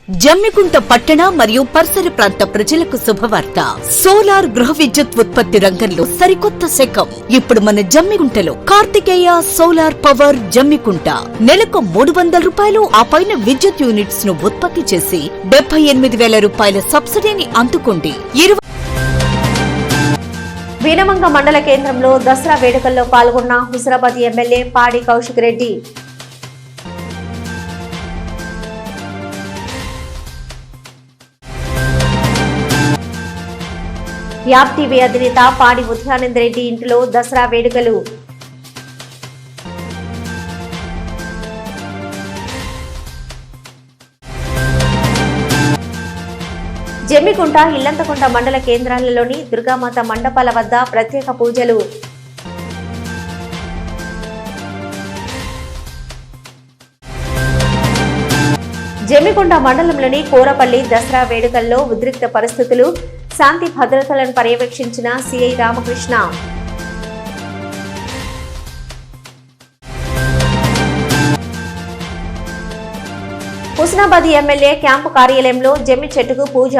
జమ్మికుంట పట్టణ మరియు పరిసర ప్రాంత ప్రజలకు శుభవార్త. సోలార్ గృహ విద్యుత్ ఉత్పత్తి రంగంలో సరికొత్త శకం. ఇప్పుడు మన జమ్మికుంటలో కార్తికేయ సోలార్ పవర్ జమ్మికుంట నెలకు 300 రూపాయలు ఆ పైన విద్యుత్ యూనిట్స్ ను ఉత్పత్తి చేసి 78,000 రూపాయల సబ్సిడీని అందుకోండి. వీనమంగ మండల కేంద్రంలో దసరా వేడుకల్లో పాల్గొన్న హుజరాబాద్ ఎమ్మెల్యే పాడి కౌశిక్ రెడ్డి. యాప్ టీవీ అధినేత పాడి ఉదయానంద రెడ్డి ఇంటిలో దసరా వేడుకలు. జమ్మికుంట, ఇల్లంతకుంట మండల కేంద్రాలలోని దుర్గామాత మండపాల వద్ద ప్రత్యేక పూజలు. జమ్మికుంట మండలంలోని కోరపల్లి దసరా వేడుకల్లో ఉద్రిక్త పరిస్థితులు. శాంతి భద్రతలను పర్యవేక్షించిన CI Ramakrishna. Husnabad MLA camp కార్యాలయంలో జమ్మి చెట్టుకు పూజ.